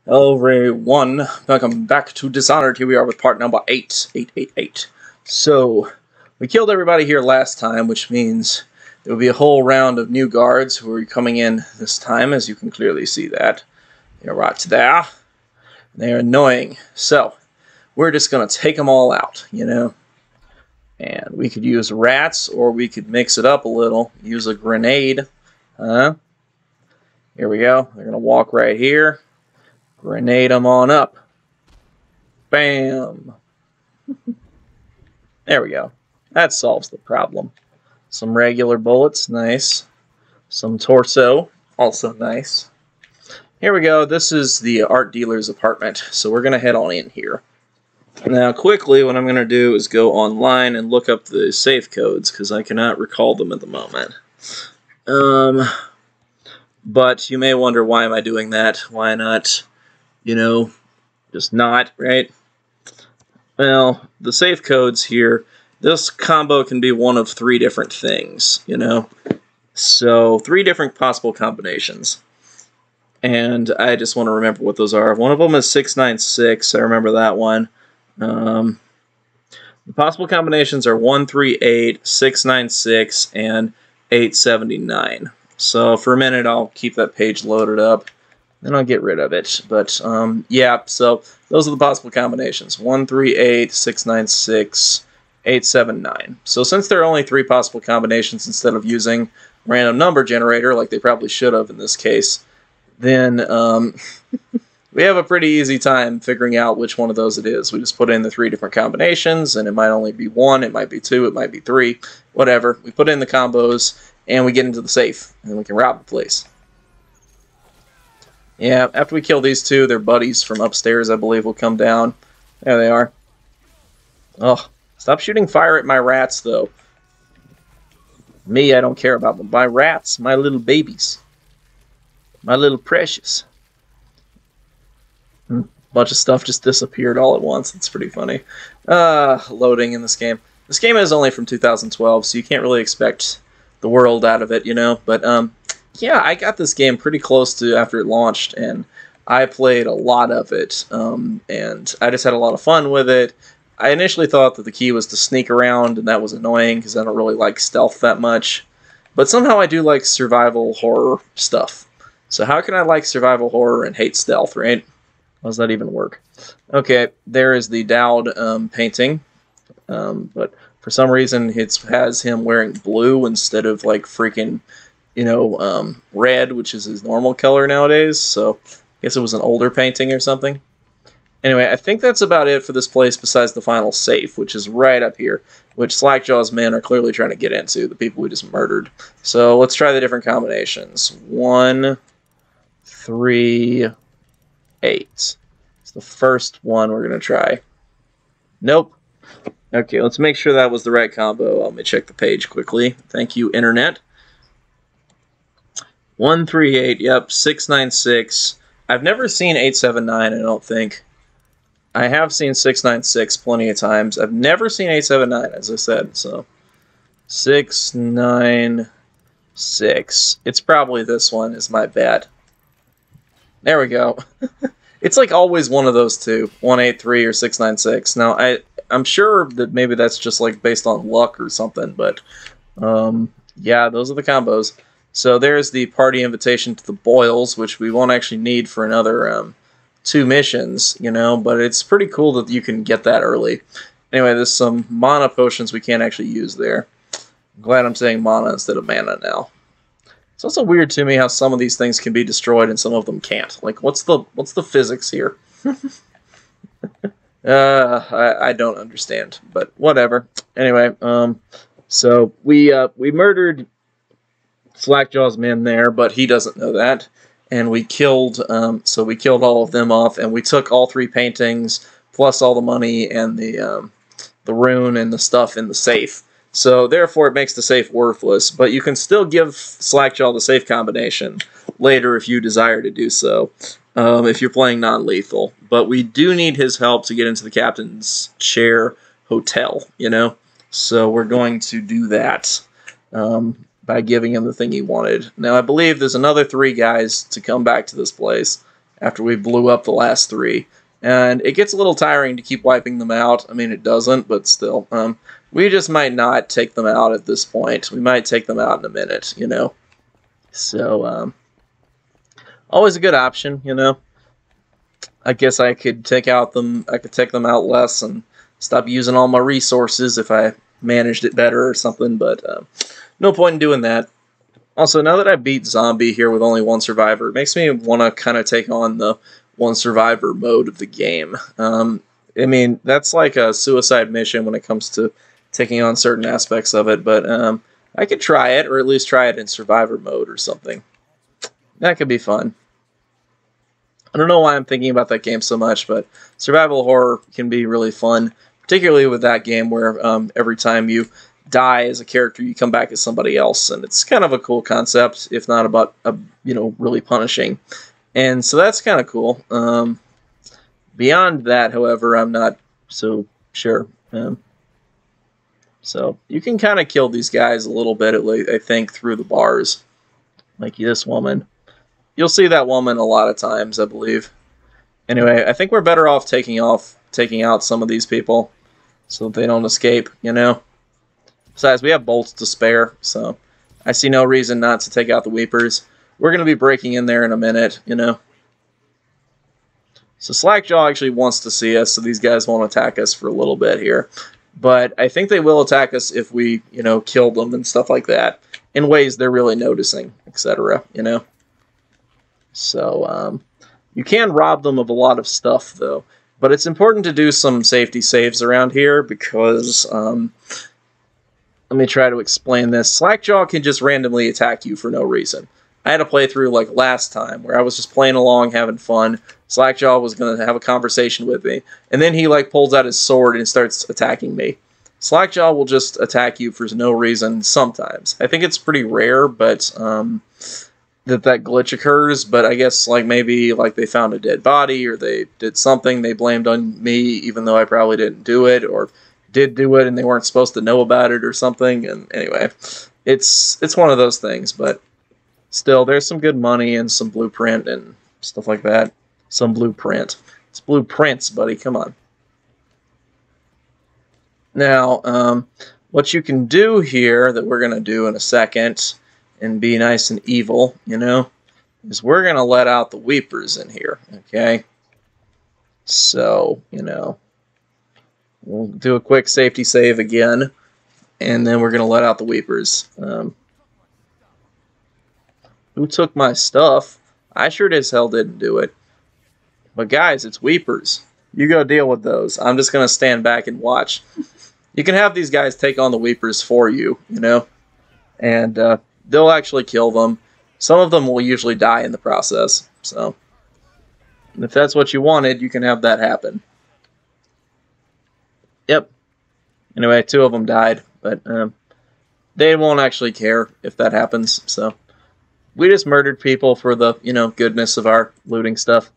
Hello everyone, welcome back to Dishonored. Here we are with part number 888. So, we killed everybody here last time, which means there will be a whole round of new guards who are coming in this time, as you can clearly see that. They're right there. They're annoying. So, we're just going to take them all out, you know. And we could use rats, or we could mix it up a little, use a grenade. Here we go. They're going to walk right here. Grenade them on up. Bam. There we go. That solves the problem. Some regular bullets, nice. Some torso, also nice. Here we go. This is the art dealer's apartment, so we're going to head on in here. Now, quickly, what I'm going to do is go online and look up the safe codes, because I cannot recall them at the moment. But you may wonder, why am I doing that? Why not, you know, just not, right? Well, the safe codes here, this combo can be one of 3 different things, you know? So, 3 different possible combinations. And I just want to remember what those are. One of them is 696, I remember that one. The possible combinations are 138, 696, and 879. So, for a minute, I'll keep that page loaded up. Then I'll get rid of it. But, yeah, so those are the possible combinations. 138, 696, 879. So since there are only 3 possible combinations instead of using random number generator, like they probably should have in this case, then we have a pretty easy time figuring out which one of those it is. We just put in the 3 different combinations, and it might only be 1, it might be 2, it might be 3, whatever. We put in the combos, and we get into the safe, and we can rob the place. Yeah, after we kill these 2, their buddies from upstairs, I believe, will come down. There they are. Oh, stop shooting fire at my rats, though. Me, I don't care about them. My rats, my little babies. My little precious. Bunch of stuff just disappeared all at once. It's pretty funny. Loading in this game. This game is only from 2012, so you can't really expect the world out of it, you know? But, yeah, I got this game pretty close to after it launched, and I played a lot of it, and I just had a lot of fun with it. I initially thought that the key was to sneak around, and that was annoying, because I don't really like stealth that much. But somehow I do like survival horror stuff. So how can I like survival horror and hate stealth, right? How does that even work? Okay, there is the Dowd painting, but for some reason it has him wearing blue instead of, like, freaking, you know, red, which is his normal color nowadays, so I guess it was an older painting or something. Anyway, I think that's about it for this place besides the final safe, which is right up here, which Slackjaw's men are clearly trying to get into, the people we just murdered. So let's try the different combinations. 1, 3, 8. It's the first one we're going to try. Nope. Okay, let's make sure that was the right combo. Let me check the page quickly. Thank you, Internet. 138, yep, 696. I've never seen 879, I don't think. I have seen 696 plenty of times. I've never seen 879, as I said, so. 696. It's probably this one, is my bet. There we go. It's like always one of those 2, 183 or 696. Now, I'm sure that maybe that's just like based on luck or something, but yeah, those are the combos. So there's the party invitation to the Boils, which we won't actually need for another 2 missions, you know, but it's pretty cool that you can get that early. Anyway, there's some mana potions we can't actually use there. I'm glad I'm saying mana instead of mana now. It's also weird to me how some of these things can be destroyed and some of them can't. Like, what's the physics here? I don't understand, but whatever. Anyway, so we murdered Slackjaw's men there, but he doesn't know that. And we killed, so we killed all of them off, and we took all 3 paintings, plus all the money and the rune and the stuff in the safe. So therefore it makes the safe worthless, but you can still give Slackjaw the safe combination later if you desire to do so, if you're playing non-lethal. But we do need his help to get into the captain's chair hotel, you know? So we're going to do that. by giving him the thing he wanted. Now, I believe there's another 3 guys to come back to this place after we blew up the last 3. And it gets a little tiring to keep wiping them out. I mean, it doesn't, but still. We just might not take them out at this point. We might take them out in a minute, you know. So, always a good option, you know. I guess I could take them out less and stop using all my resources if I managed it better or something, but no point in doing that. Also, now that I beat Zombie here with only 1 survivor, it makes me want to kind of take on the 1 survivor mode of the game. I mean, that's like a suicide mission when it comes to taking on certain aspects of it, but I could try it, or at least try it in survivor mode or something. That could be fun. I don't know why I'm thinking about that game so much, but survival horror can be really fun, particularly with that game where every time you die as a character, you come back as somebody else, and it's kind of a cool concept, if not about, really punishing. And so that's kind of cool. Beyond that, however, I'm not so sure. So you can kind of kill these guys a little bit, I think, through the bars. Like this woman. You'll see that woman a lot of times, I believe. Anyway, I think we're better off taking out some of these people so that they don't escape, you know? Besides, we have bolts to spare, so I see no reason not to take out the Weepers. We're going to be breaking in there in a minute, you know? So Slackjaw actually wants to see us, so these guys won't attack us for a little bit here. But I think they will attack us if we, kill them and stuff like that, in ways they're really noticing, etc., you know? So, you can rob them of a lot of stuff, though. But it's important to do some safety saves around here, because, let me try to explain this. Slackjaw can just randomly attack you for no reason. I had a playthrough like last time, where I was just playing along, having fun. Slackjaw was going to have a conversation with me, and then he, pulls out his sword and starts attacking me. Slackjaw will just attack you for no reason sometimes. I think it's pretty rare, but, that glitch occurs, but I guess maybe they found a dead body, or they did something they blamed on me, even though I probably didn't do it, or did do it and they weren't supposed to know about it or something. And anyway, it's one of those things, but still, there's some good money and some blueprint and stuff like that. Some blueprint. It's blueprints, buddy, come on. Now, what you can do here that we're going to do in a second and be nice and evil, is we're going to let out the Weepers in here, okay? So, we'll do a quick safety save again, and then we're going to let out the Weepers. Who took my stuff? I sure as hell didn't do it. But guys, it's Weepers. You go deal with those. I'm just going to stand back and watch. You can have these guys take on the Weepers for you, and they'll actually kill them. Some of them will usually die in the process. So, if that's what you wanted, you can have that happen. Yep. Anyway, 2 of them died, but they won't actually care if that happens. So, we just murdered people for the, goodness of our looting stuff.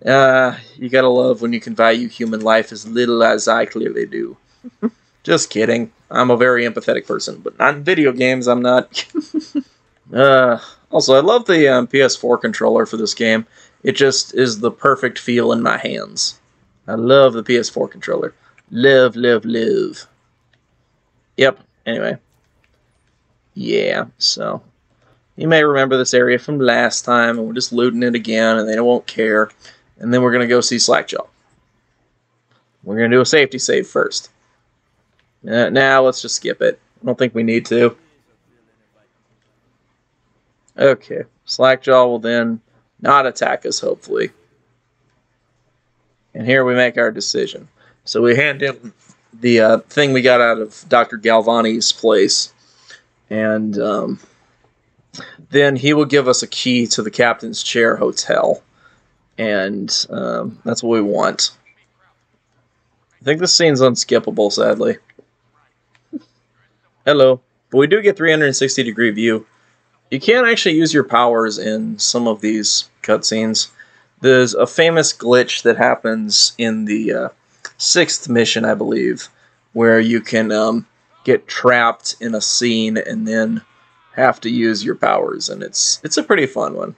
You gotta love when you can value human life as little as I clearly do. Just kidding. I'm a very empathetic person, but not in video games, I'm not. Also, I love the PS4 controller for this game. It just is the perfect feel in my hands. I love the PS4 controller. Love, love, love. Yep, anyway. Yeah, so. You may remember this area from last time, and we're just looting it again, and they won't care. And then we're going to go see Slackjaw. We're going to do a safety save first. Now, let's just skip it. I don't think we need to. Okay. Slackjaw will then not attack us, hopefully. And here we make our decision. So we hand him the thing we got out of Dr. Galvani's place. And then he will give us a key to the Captain's Chair Hotel. And that's what we want. I think this scene's unskippable, sadly. Hello. But we do get 360-degree view. You can't actually use your powers in some of these cutscenes. There's a famous glitch that happens in the 6th mission, I believe, where you can get trapped in a scene and then have to use your powers, and it's a pretty fun one.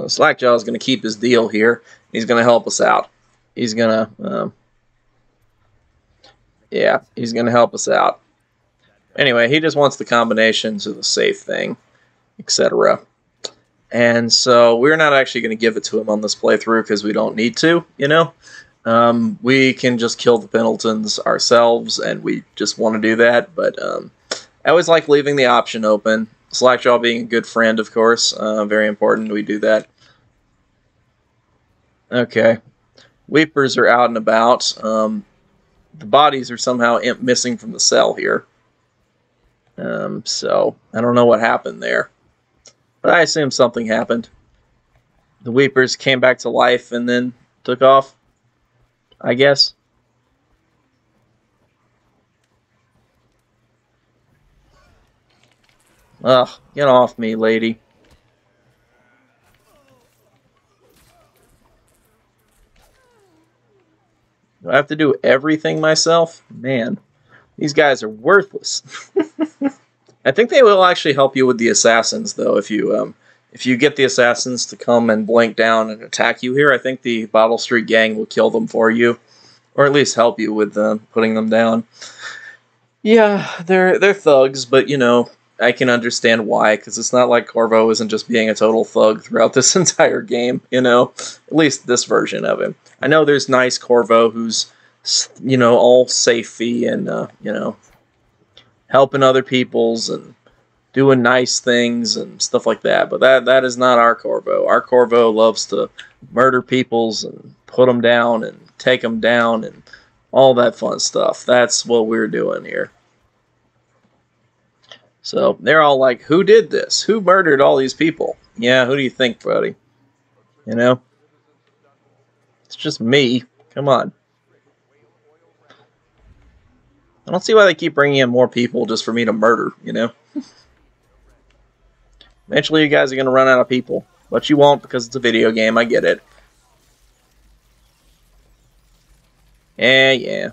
Slackjaw is going to keep his deal here. He's going to help us out. He's going to, yeah, he's going to help us out. Anyway, he just wants the combinations of the safe thing, etc. And so we're not actually going to give it to him on this playthrough because we don't need to, you know? We can just kill the Pendletons ourselves, and we just want to do that, but I always like leaving the option open. Slackjaw being a good friend, of course. Very important we do that. Okay. Weepers are out and about. The bodies are somehow missing from the cell here. So, I don't know what happened there. But I assume something happened. The Weepers came back to life and then took off, I guess. Ugh, get off me, lady. Do I have to do everything myself? Man, these guys are worthless. I think they will actually help you with the assassins, though. If you get the assassins to come and blink down and attack you here, I think the Bottle Street Gang will kill them for you, or at least help you with putting them down. Yeah, they're thugs, but you know, I can understand why, because it's not like Corvo isn't just being a total thug throughout this entire game, you know? At least this version of him. I know there's nice Corvo who's, you know, all safety and, you know, helping other peoples and doing nice things and stuff like that, but that is not our Corvo. Our Corvo loves to murder peoples and put them down and take them down and all that fun stuff. That's what we're doing here. So they're all like, who did this? Who murdered all these people? Yeah, who do you think, buddy? You know? It's just me. Come on. I don't see why they keep bringing in more people just for me to murder, you know? Eventually you guys are going to run out of people. But you won't because it's a video game, I get it. Yeah.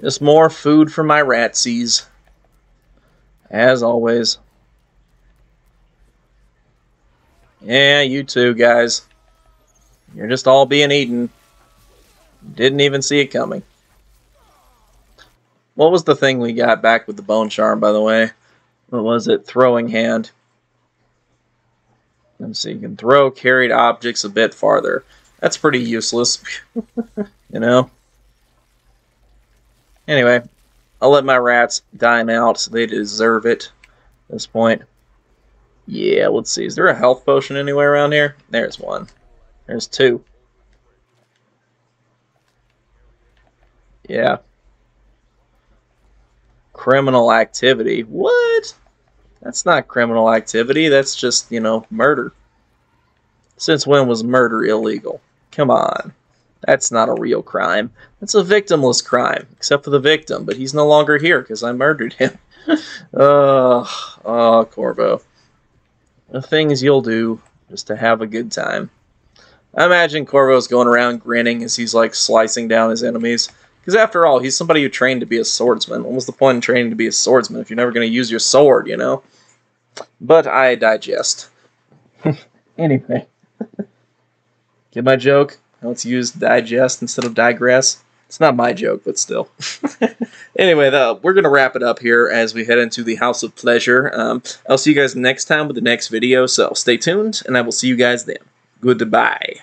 Just more food for my ratsies. As always. Yeah, you too, guys. You're just all being eaten. Didn't even see it coming. What was the thing we got back with the bone charm, by the way? What was it? Throwing hand. Let's see. You can throw carried objects a bit farther. That's pretty useless. You know? Anyway, I'll let my rats dine out. They deserve it at this point. Yeah, let's see. Is there a health potion anywhere around here? There's one. There's two. Yeah. Criminal activity. What? That's not criminal activity. That's just, you know, murder. Since when was murder illegal? Come on. That's not a real crime. That's a victimless crime, except for the victim, but he's no longer here because I murdered him. Corvo. The things you'll do just to have a good time. I imagine Corvo's going around grinning as he's like slicing down his enemies. Because after all, he's somebody who trained to be a swordsman. What was the point in training to be a swordsman if you're never going to use your sword, you know? But I digest. Anyway. Get my joke? Let's use digest instead of digress. It's not my joke, but still. Anyway, we're going to wrap it up here as we head into the House of Pleasure. I'll see you guys next time with the next video, so stay tuned, and I will see you guys then. Goodbye.